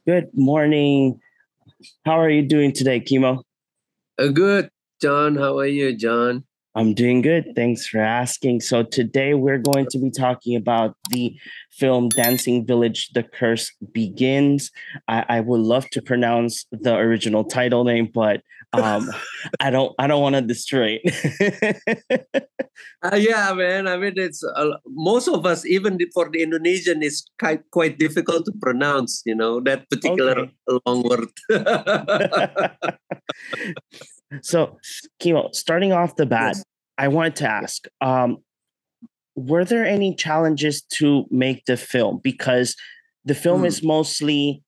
Good morning. How are you doing today, Kimo? Good, John. How are you, John? I'm doing good. Thanks for asking. So, today we're going to be talking about the film Dancing Village The Curse Begins. I would love to pronounce the original title name, but um, I don't want to destroy it. Yeah, man. I mean, it's most of us, even for the Indonesian, it's quite difficult to pronounce. That particular Okay. long word. So, Kimo, starting off the bat, Yes. I wanted to Yeah. ask, were there any challenges to make the film? Because the film Hmm. is mostly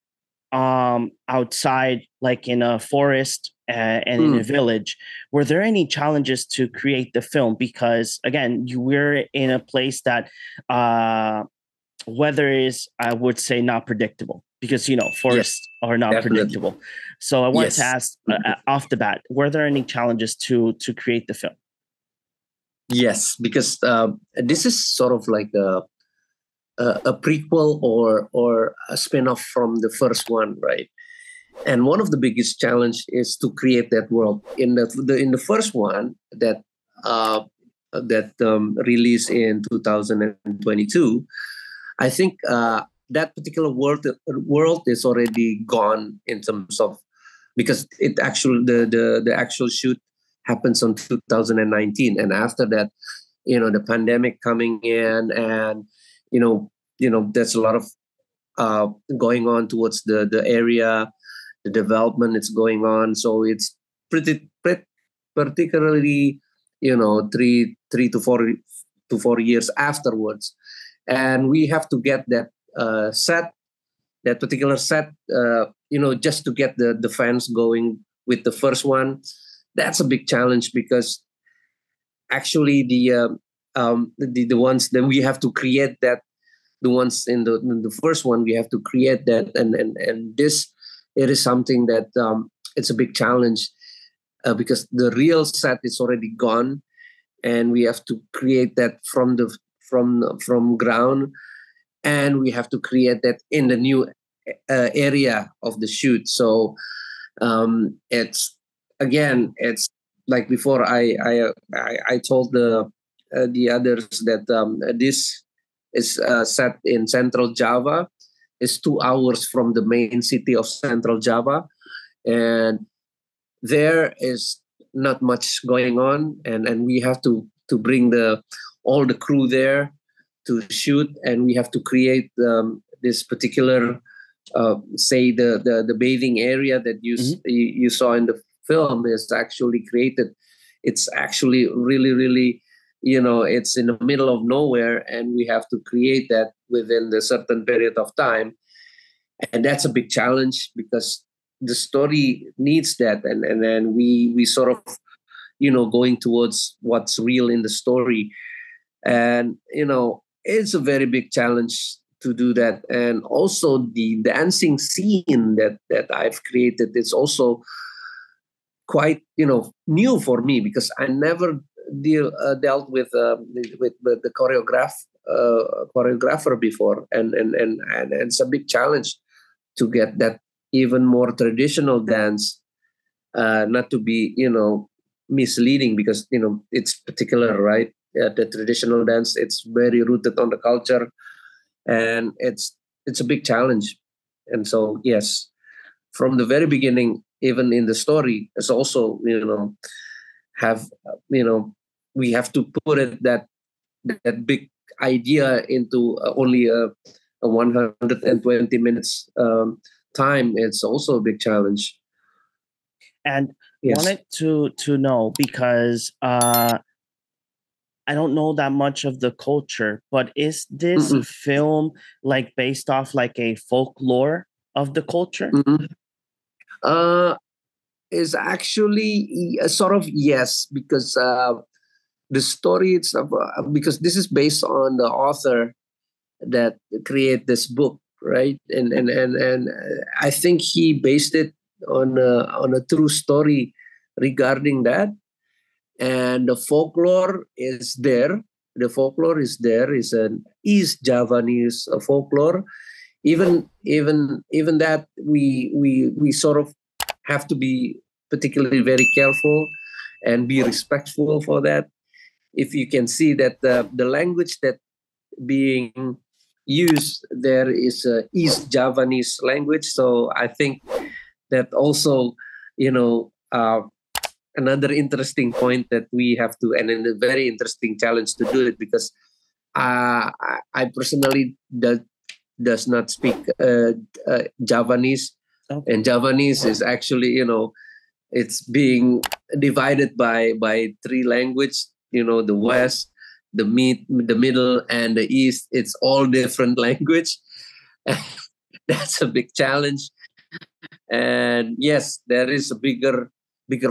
outside, like in a forest and in a Hmm. village. Were there any challenges to create the film? Because again, you were in a place that weather is, I would say, not predictable, because Yes, forests are not definitely. predictable. So I wanted to Yes. ask, off the bat, were there any challenges to create the film? Yes, because this is sort of like a prequel or a spin-off from the first one, right? And one of the biggest challenge is to create that world in the first one uh, that released in 2022. I think that particular world is already gone in terms of, because it actual the actual shoot happens on 2019, and after that, the pandemic coming in, and you know there's a lot of uh, going on towards the area, the development is going on. So it's particularly, 3 to 4 years afterwards, and we have to get that particular set, just to get the fans going with the first one. That's a big challenge, because actually the ones that we have to create, that the ones in the first one, we have to create that, and this, it is something that, it's a big challenge, because the real set is already gone, and we have to create that from ground, and we have to create that in the new area of the shoot. So it's, again, it's like before, I told the others that this is set in Central Java. It's 2 hours from the main city of Central Java, and there is not much going on, and we have to bring the all the crew there to shoot, and we have to create this particular, say, the bathing area that Mhm. you saw in the film is actually created. It's actually really, really, it's in the middle of nowhere, and we have to create that within the certain period of time, and that's a big challenge, because the story needs that, and then we sort of, going towards what's real in the story, and it's a very big challenge to do that. And also the dancing scene that I've created is also quite, new for me, because I never dealt with the choreographer before, and it's a big challenge to get that even more traditional dance, not to be, misleading, because it's particular, right? The traditional dance, it's very rooted on the culture, and it's a big challenge. And so, yes, from the very beginning, even in the story, it's also, have you know we have to put it that big idea into only a 120 minutes time. It's also a big challenge. And Yes. wanted to know, because I don't know that much of the culture, but is this Mm-mm. film like based off like a folklore of the culture? Mm-mm. Uh, is actually a sort of, yes, because the story itself, because this is based on the author that create this book, right? And I think he based it on a true story regarding that, and the folklore is there. The folklore is there, is an East Javanese folklore. even that we sort of have to be particularly very careful and be respectful for that. If you can see that the language that being used there is East Javanese language, so I think that also, you know, another interesting point that we have to, and a very interesting challenge to do it, because I personally does not speak Javanese, Okay. and Javanese is actually, you know, it's being divided by three language. You know, the West, the middle, and the East. It's all different language. That's a big challenge. And yes, there is a bigger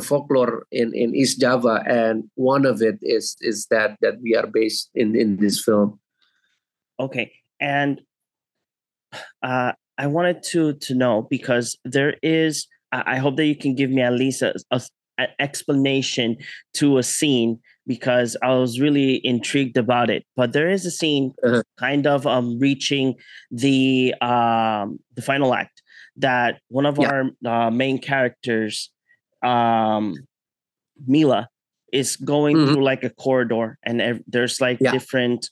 folklore in East Java, and one of it is that we are based in this film. Okay. And I wanted to know, because there is, I hope that you can give me at least an explanation to a scene, because I was really intrigued about it. But there is a scene kind of reaching the final act, that one of our main characters, Mila, is going through like a corridor, and there's like different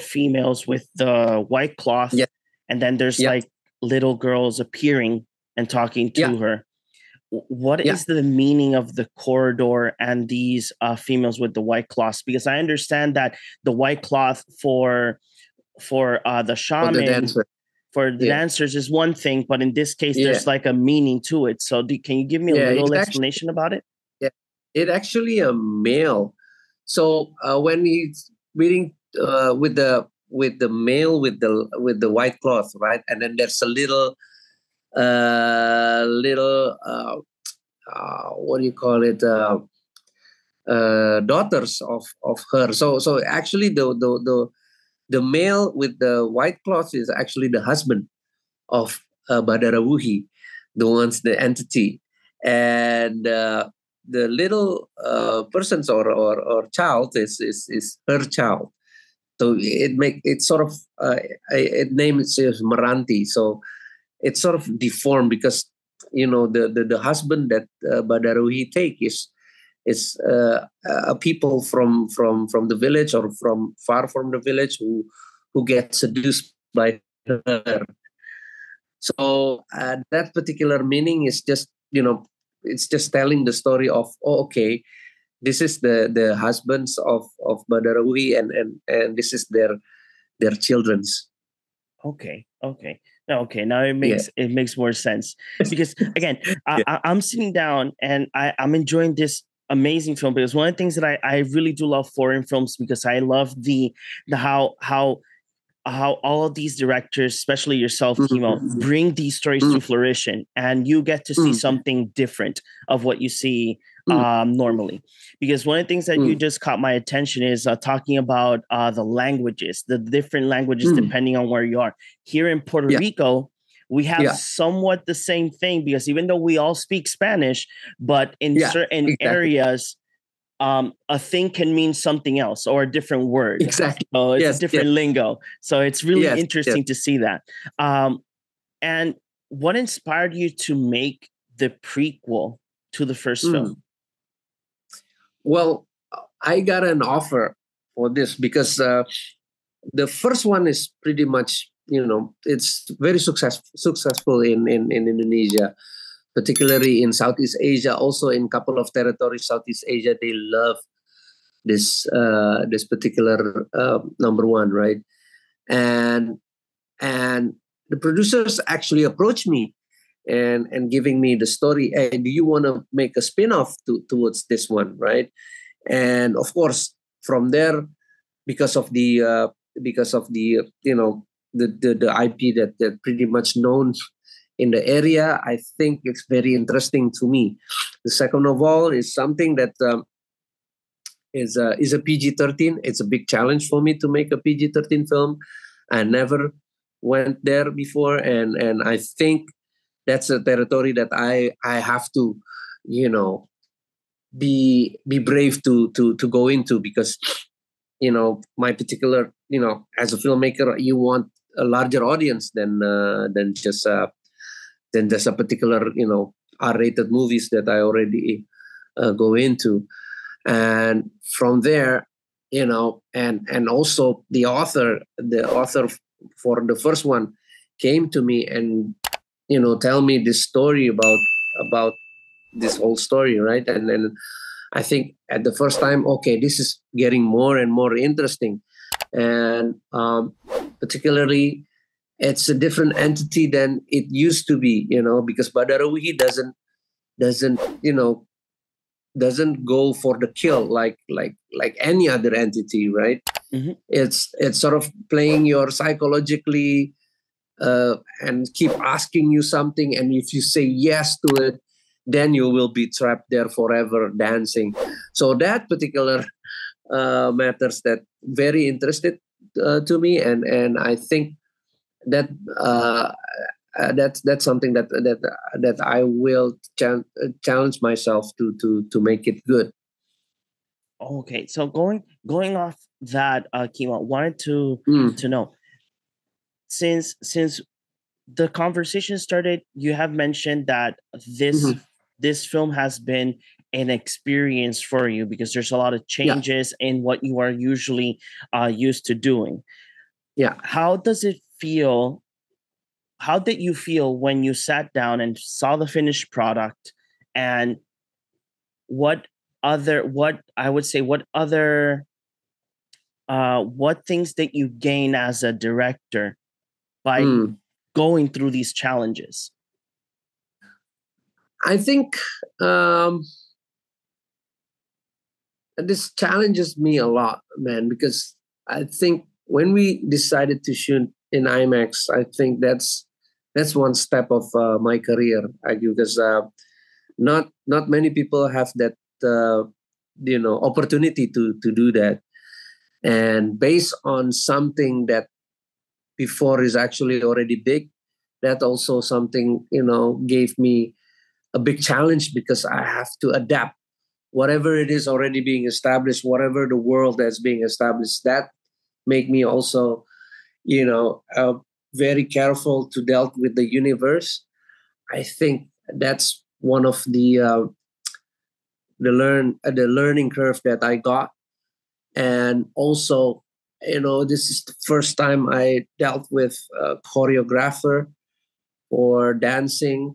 females with the white cloth, and then there's like little girls appearing and talking to her. What is the meaning of the corridor and these females with the white cloths? Because I understand that the white cloth for the shaman, for the dancers is one thing, but in this case there's like a meaning to it. So can you give me a little explanation about it? Yeah, it actually a male. So when he's meeting with the male with the white cloth, right, and then there's a little what do you call it, daughters of her. So actually the male with the white cloth is actually the husband of Badarawuhi, the entity, and the little persons or child is her child. So it sort of it names it Meranti. So it's sort of deformed, because you know the husband that Badarawuhi take is a people from the village, or from far from the village, who get seduced by her. So that particular meaning is just, you know, it's just telling the story of, oh, okay, this is the husbands of Badarawi, and this is their children's. Okay. Now it makes more sense, because again, I'm sitting down and I'm enjoying this amazing film, because one of the things that I really do love foreign films, because I love the how all of these directors, especially yourself, Kimo, bring these stories to fruition, and you get to see something different of what you see normally. Because one of the things that you just caught my attention is talking about the languages, the different languages depending on where you are. Here in Puerto Rico, we have somewhat the same thing, because even though we all speak Spanish, but in certain areas, a thing can mean something else, or a different word. Exactly. So it's a different lingo. So it's really interesting to see that. And what inspired you to make the prequel to the first film? Well, I got an offer for this, because the first one is pretty much, you know, it's very successful in Indonesia, particularly in Southeast Asia, also in a couple of territories Southeast Asia. They love this particular number one, right? And the producers actually approached me and giving me the story. Hey, do you want to make a spin-off towards this one, right? And of course, from there, because of the you know the IP that pretty much known in the area, I think it's very interesting to me. The second of all is something that is a PG-13. It's a big challenge for me to make a PG-13 film. I never went there before, and I think that's a territory that I have to, you know, be brave to go into, because, you know, my particular, you know, as a filmmaker, you want a larger audience than just a particular R-rated movies that I already go into. And from there, and also the author for the first one came to me and tell me this story about this whole story, right? And then I think at the first time, okay, this is getting more and more interesting, and particularly it's a different entity than it used to be, because Badarawih doesn't doesn't go for the kill like any other entity, right? Mhm. It's sort of playing your psychologically, and keep asking you something, and if you say yes to it, then you will be trapped there forever dancing. So that particular matters that very interested to me, and I think that that's something that I will challenge myself to make it good. Okay, so going off that, Kimo, wanted Mm. to know, since the conversation started, you have mentioned that this Mhm. this film has been an experience for you because there's a lot of Yeah, changes in what you are usually used to doing. yeah. How does it feel? How did you feel when you sat down and saw the finished product? And what I would say, what things that you gain as a director by Mm. going through these challenges? I think um, this challenges me a lot, man, because I think when we decided to shoot in IMAX, I think that's one step of my career. Because not many people have that opportunity to do that, and based on something that before is actually already big, that also something gave me a big challenge because I have to adapt whatever it is already being established, whatever the world that's being established. That make me also very careful to deal with the universe. I think that's one of the learning curve that I got. And also, this is the first time I dealt with a choreographer for dancing,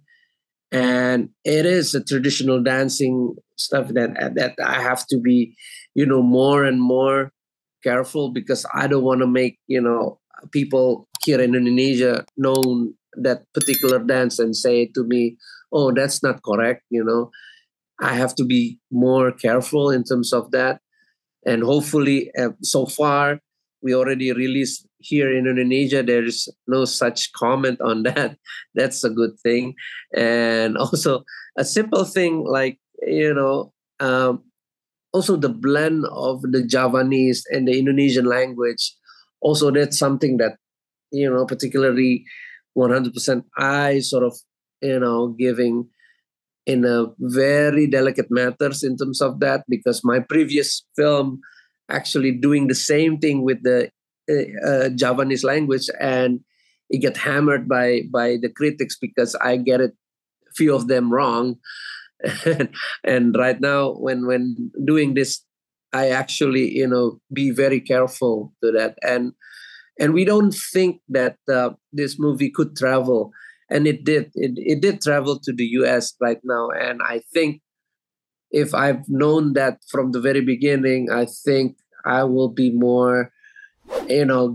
and it is a traditional dancing stuff that I have to be more and more careful, because I don't want to make people here in Indonesia known that particular dance and say to me, oh, that's not correct. I have to be more careful in terms of that. And hopefully, so far we already released here in Indonesia, there is no such comment on that. That's a good thing. And also a simple thing like also the blend of the Javanese and the Indonesian language. Also, that's something that particularly 100% I sort of giving in a very delicate matters in terms of that, because my previous film actually doing the same thing with the Javanese language, and it get hammered by the critics because I get it few of them wrong. And right now when doing this, I actually be very careful to that. And we don't think that this movie could travel, and it did travel to the US right now. And I think if I've known that from the very beginning, I think I will be more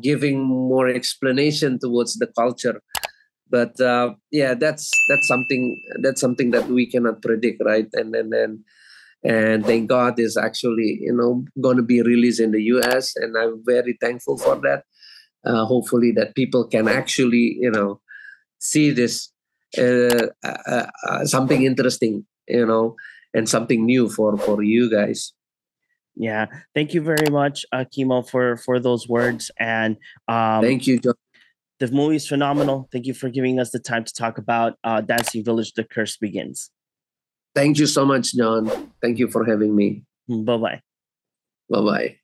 giving more explanation towards the culture. But yeah, that's something that we cannot predict, right? And thank God is actually going to be released in the US, and I'm very thankful for that. Hopefully that people can actually see this something interesting, and something new for you guys. Yeah, thank you very much, Kimo, for those words. And Thank you, John. the movie is phenomenal. Thank you for giving us the time to talk about Dancing Village: The Curse Begins. Thank you so much, John. Thank you for having me. Bye bye. Bye bye.